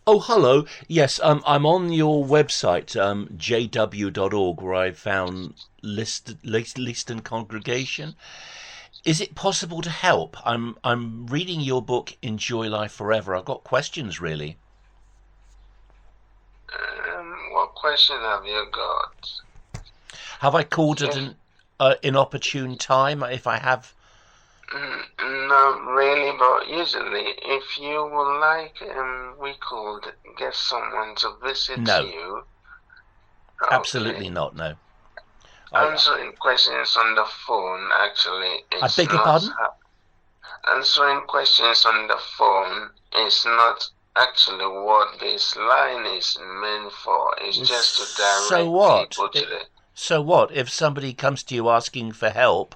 Oh, hello. Yes, I'm on your website, jw.org, where I found Leiston congregation. Is it possible to help? I'm reading your book, Enjoy Life Forever. I've got questions, really. What question have you got? Have I called at If an inopportune time? If I have, Not really, but usually, if you would like, we could get someone to visit no, you. absolutely Okay. not. No, I Answering questions on the phone, actually, I it's beg your not. pardon. Answering questions on the phone is not actually what this line is meant for. It's just to So direct what? people to the. So what? If somebody comes to you asking for help,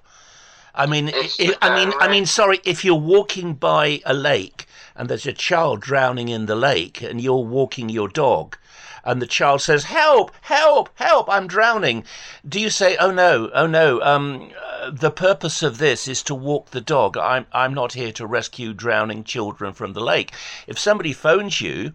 I mean, It's to I mean, direct. sorry, if you're walking by a lake and there's a child drowning in the lake and you're walking your dog and the child says, "Help, help, help, I'm drowning." Do you say, "Oh no, oh no, the purpose of this is to walk the dog. I'm not here to rescue drowning children from the lake." If somebody phones you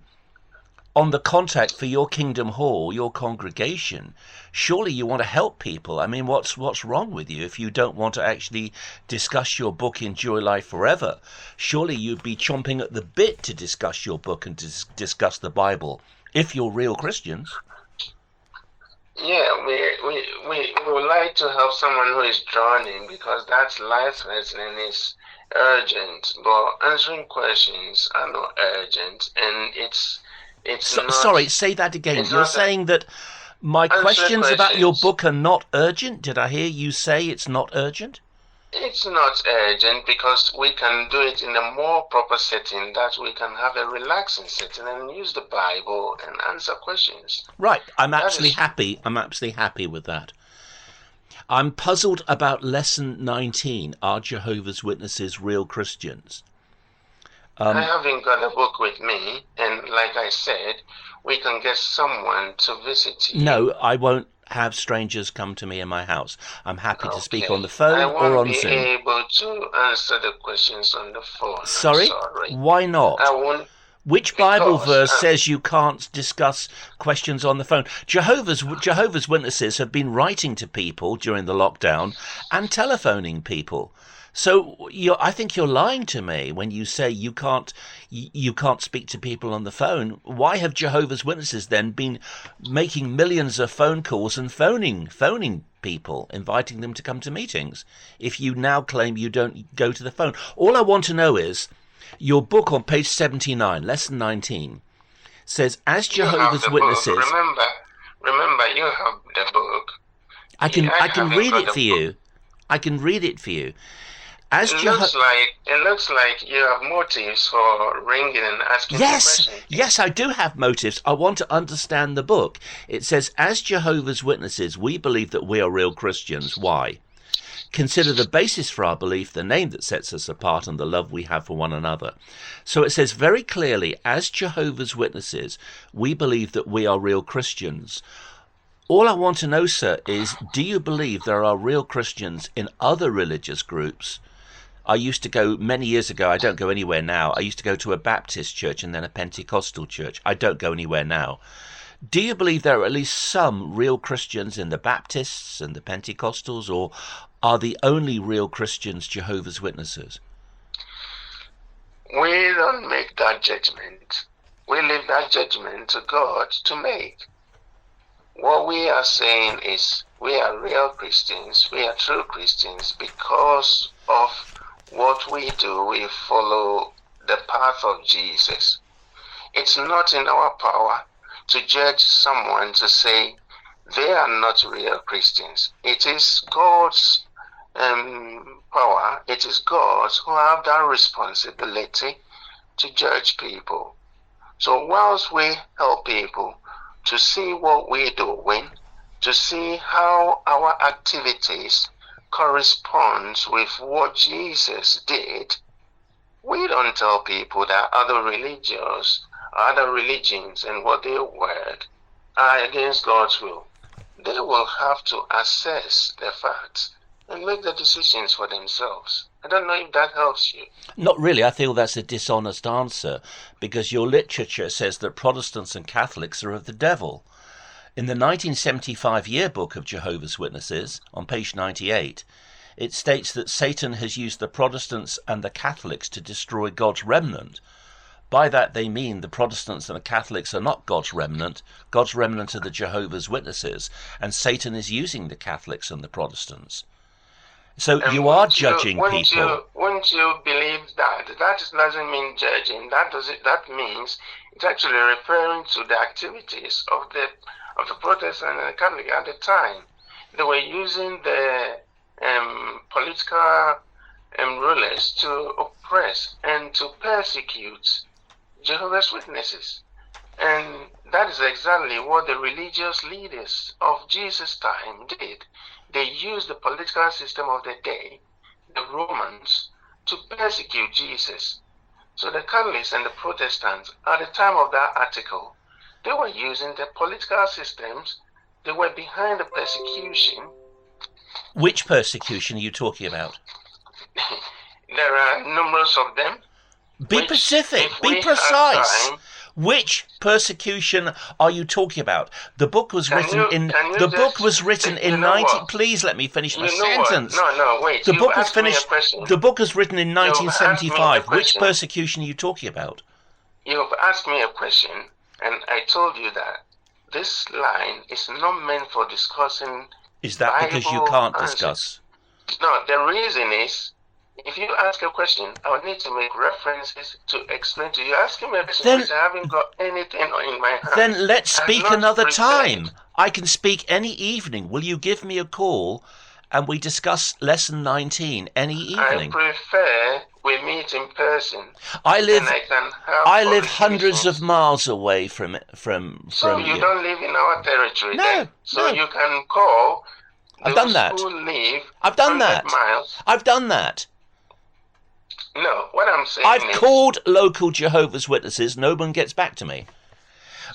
on the contact for your kingdom hall, your congregation, surely you want to help people. I mean, what's wrong with you if you don't want to actually discuss your book, Enjoy Life Forever? Surely you'd be chomping at the bit to discuss your book and to discuss the Bible if you're real Christians. Yeah, we would like to help someone who is drowning because that's life-threatening, is urgent. But answering questions are not urgent, and it's Sorry, not say that again. it's You're not a, saying that my answering questions about your questions. book are not urgent? Did I hear you say it's not urgent? It's not urgent because we can do it in a more proper setting, that we can have a relaxing setting and use the Bible and answer questions. Right, That is. I'm absolutely happy with that. I'm puzzled about lesson 19. Are Jehovah's Witnesses real Christians? I Um, haven't got a book with me, and like I said, we can get someone to visit you. no, I won't have strangers come to me in my house. I'm happy to speak on Okay. the I phone or won't on be Zoom. able to answer the questions on the phone. I'm Sorry? sorry. Why I not? won't Which Bible because verse says you can't discuss questions on the phone? Jehovah's Witnesses have been writing to people during the lockdown and telephoning people. So I think you're lying to me when you say you can't speak to people on the phone. Why have Jehovah's Witnesses then been making millions of phone calls and phoning people, inviting them to come to meetings? If you now claim you don't go to the phone, all I want to know is your book on page 79, lesson 19, says, as you have Jehovah's the book. Witnesses, Remember, you have the book. I I can haven't read got it the for book. you. I can read it for you. As It Jeho- looks like you have motives for ringing and asking the Yes, question. yes, I do have motives. I want to understand the book. It says, as Jehovah's Witnesses, we believe that we are real Christians. Why? Consider the basis for our belief, the name that sets us apart, and the love we have for one another. So it says very clearly, as Jehovah's Witnesses, we believe that we are real Christians. All I want to know, sir, is do you believe there are real Christians in other religious groups? I used to go many years ago, I don't go anywhere now. I used to go to a Baptist church and then a Pentecostal church. I don't go anywhere now. Do you believe there are at least some real Christians in the Baptists and the Pentecostals, or are the only real Christians Jehovah's Witnesses? We don't make that judgment. We leave that judgment to God to make. What we are saying is we are real Christians, we are true Christians because of what we do. We follow the path of Jesus. It's not in our power to judge someone to say they are not real Christians. It is God's power. It is God who have that responsibility to judge people. So whilst we help people to see what we're doing, to see how our activities corresponds with what Jesus did, we don't tell people that other religions and what they work are against God's will. They will have to assess the facts and make the decisions for themselves. I don't know if that helps you. Not really. I feel that's a dishonest answer, because your literature says that Protestants and Catholics are of the devil. In the 1975 Yearbook of Jehovah's Witnesses, on page 98, it states that Satan has used the Protestants and the Catholics to destroy God's remnant. By that they mean the Protestants and the Catholics are not God's remnant. God's remnant are the Jehovah's Witnesses, and Satan is using the Catholics and the Protestants. So And you are judging wouldn't people. wouldn't you believe that? That doesn't mean judging. That means it's actually referring to the activities of the Protestant and the Catholic at the time. They were using the political rulers to oppress and to persecute Jehovah's Witnesses. And that is exactly what the religious leaders of Jesus' time did. They used the political system of the day, the Romans, to persecute Jesus. So the Catholics and the Protestants, at the time of that article, they were using the political systems. They were behind the persecution. Which persecution are you talking about? There are numerous of them. Be Which, specific, if be we have precise. time, Which persecution are you talking about? The book was Can written you- in can you the book just- was written you in know 90. what? Please let me finish my you know what? sentence. No, wait. The You book was asked me a finished. question. The book was written in asked me a 1975. Which question. persecution are you talking about? You've asked me a question, and I told you that this line is not meant for discussing. Is that because you Bible can't answers. discuss? No, the reason is, if you ask a question, I would need to make references to explain to you. Asking me a question Then- which I haven't got anything in my hand. Then let's I'm speak not another prepared. time. I can speak any evening. Will you give me a call and we discuss lesson 19 any evening? I prefer we meet in person. I live and I can have I live hundreds conversations. of miles away from So you you. don't live in our territory No, then. So no. you can call I've those done that. who live I've done 100 that. miles. I've done that. No, what I'm saying I've is, called local Jehovah's Witnesses. No one gets back to me.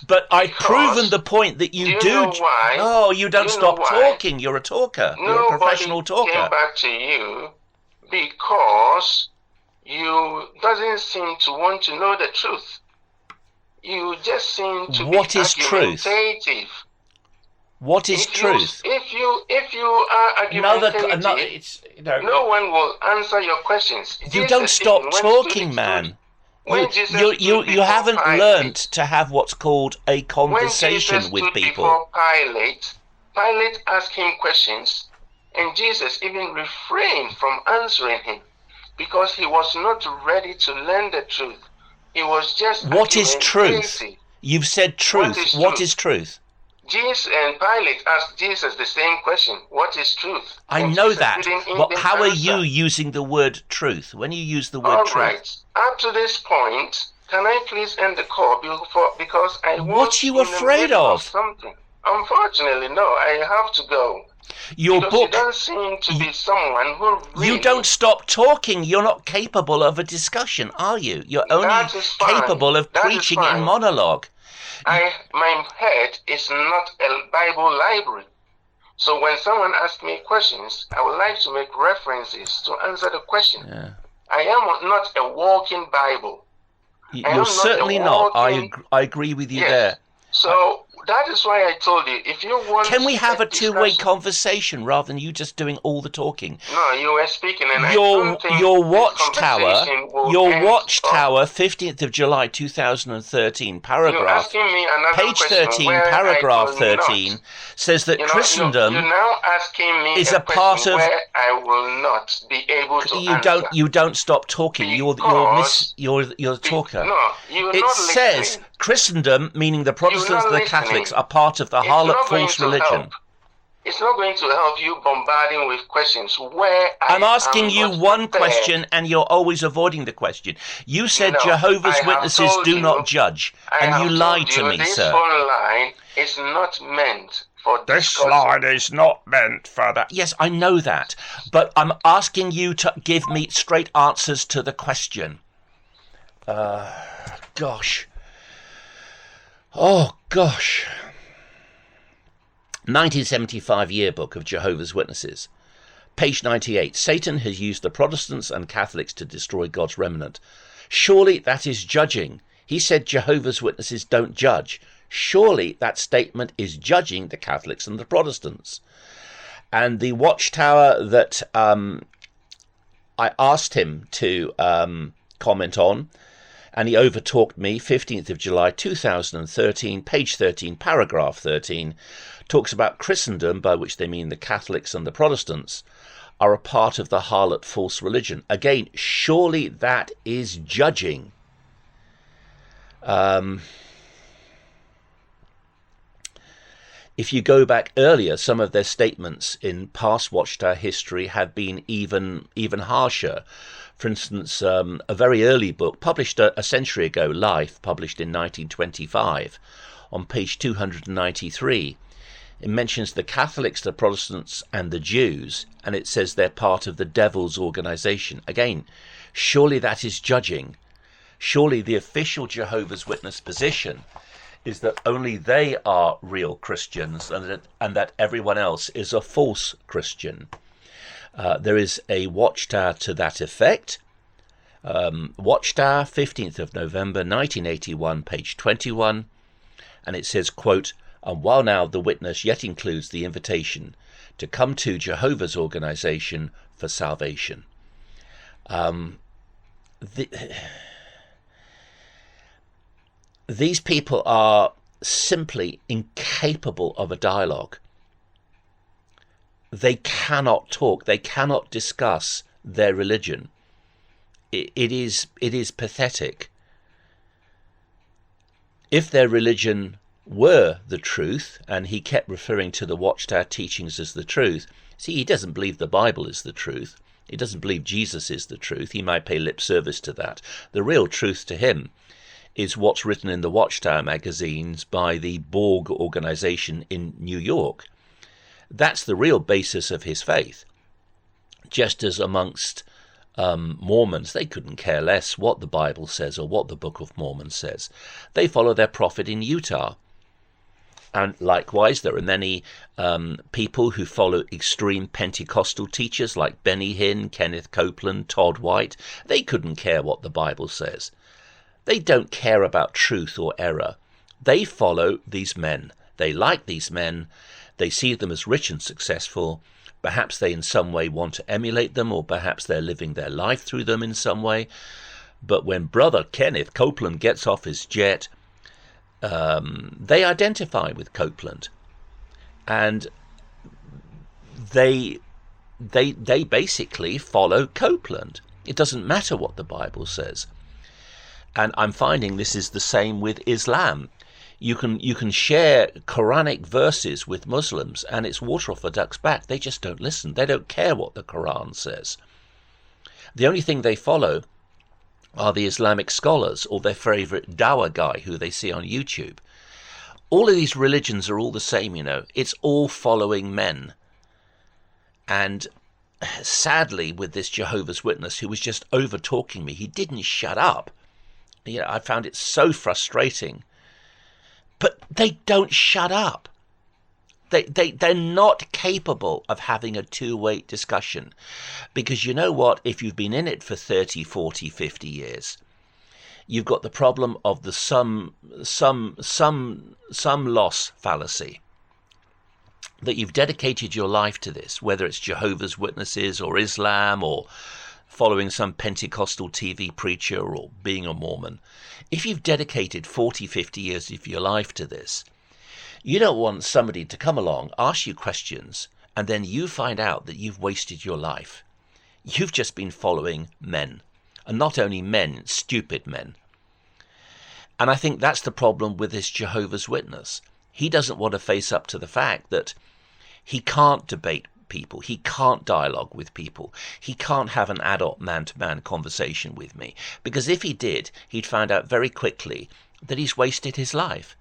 But I've Because- proven the point that you do you know why? No, you don't Do you stop know why? talking. You're a talker. You're a nobody professional talker. came back to you because you doesn't seem to want to know the truth. You just seem to What be is truth? argumentative. What is If truth? if you are argumentative, it's no one will answer your questions. You Jesus don't stop even went talking, to- man. When Jesus You stood before haven't Pilate, learnt to have what's called a when conversation Jesus with stood people. before Pilate, Pilate asked him questions, and Jesus even refrained from answering him because he was not ready to learn the truth. He was just What is truth? argumentative. You've said truth. is What truth? is truth? Jesus and Pilate asked Jesus the same question: "What is truth?" I And know Jesus that. didn't But even how are answer. you using the word truth? When you use the word All truth. right. Up to this point, can I please end the call because I was What are you in the afraid middle of? something. Unfortunately, no. I have to go. Your Because you book, don't seem to be someone who really... you don't stop talking. You're not capable of a discussion, are you? You're only That is fine. capable of That is preaching in fine. monologue. My head is not a Bible library. So when someone asks me questions, I would like to make references to answer the question. Yeah. I am not a walking Bible. I am You're not certainly a not. walking- I agree with you Yes. there. So that is why I told you, if you want... Can we have a two-way discussion- conversation rather than you just doing all the talking? No, you were speaking and I Your don't think your this watchtower, conversation will end up- 15th of July 2013, You're paragraph asking me another page question 13, where I paragraph will 13 not. says that You know, Christendom you're now asking me is a a part question of- where I will not be able to answer. you don't stop talking. You're Because- a talker. No, you're It not says listening. Christendom, meaning the Protestants not and the listening. Catholics, are part of the It's harlot not going false to religion. help. It's not going to help you bombarding with questions where I'm asking am you not one prepared. question and you're always avoiding the question. You said No, Jehovah's I have Witnesses told do you- not judge, I and have you told lied to you me, this sir. phone line is not meant for This discussion. line is not meant for that. Yes, I know that. But I'm asking you to give me straight answers to the question. Gosh. Oh, gosh. 1975 Yearbook of Jehovah's Witnesses. Page 98. Satan has used the Protestants and Catholics to destroy God's remnant. Surely that is judging. He said Jehovah's Witnesses don't judge. Surely that statement is judging the Catholics and the Protestants. And the watchtower that I asked him to comment on, and he overtalked me, 15th of July 2013, page 13, paragraph 13, talks about Christendom, by which they mean the Catholics and the Protestants, are a part of the harlot false religion. Again, surely that is judging. If you go back earlier, some of their statements in past Watchtower history have been even harsher. For instance, a very early book published a century ago, Life, published in 1925, on page 293, it mentions the Catholics, the Protestants and the Jews, and it says they're part of the devil's organization. Again, surely that is judging. Surely the official Jehovah's Witness position is that only they are real Christians and that everyone else is a false Christian. There is a watchtower to that effect. Watchtower, 15th of November 1981, page 21, and it says, quote, "And while now the witness yet includes the invitation to come to Jehovah's organization for salvation." These people are simply incapable of a dialogue. They cannot talk. They cannot discuss their religion. It is pathetic. If their religion were the truth, and he kept referring to the Watchtower teachings as the truth, see, he doesn't believe the Bible is the truth. He doesn't believe Jesus is the truth. He might pay lip service to that. The real truth to him is what's written in the Watchtower magazines by the Borg organization in New York. That's the real basis of his faith. Just as amongst Mormons, they couldn't care less what the Bible says or what the Book of Mormon says. They follow their prophet in Utah. And likewise, there are many people who follow extreme Pentecostal teachers like Benny Hinn, Kenneth Copeland, Todd White. They couldn't care what the Bible says. They don't care about truth or error. They follow these men. They like these men. They see them as rich and successful. Perhaps they in some way want to emulate them, or perhaps they're living their life through them in some way. But when Brother Kenneth Copeland gets off his jet, they identify with Copeland. And they basically follow Copeland. It doesn't matter what the Bible says. And I'm finding this is the same with Islam. You can share Quranic verses with Muslims, and it's water off a duck's back. They just don't listen. They don't care what the Quran says. The only thing they follow are the Islamic scholars or their favorite dawah guy who they see on YouTube. All of these religions are all the same, you know. It's all following men. And sadly, with this Jehovah's Witness who was just over-talking me, he didn't shut up. You know, I found it so frustrating. But they don't shut up. They're not capable of having a two-way discussion. Because you know what? If you've been in it for 30, 40, 50 years, you've got the problem of the some loss fallacy. That you've dedicated your life to this, whether it's Jehovah's Witnesses or Islam or following some Pentecostal TV preacher or being a Mormon. If you've dedicated 40, 50 years of your life to this, you don't want somebody to come along, ask you questions, and then you find out that you've wasted your life. You've just been following men. And not only men, stupid men. And I think that's the problem with this Jehovah's Witness. He doesn't want to face up to the fact that he can't debate people. He can't dialogue with people. He can't have an adult man-to-man conversation with me. Because if he did, he'd find out very quickly that he's wasted his life.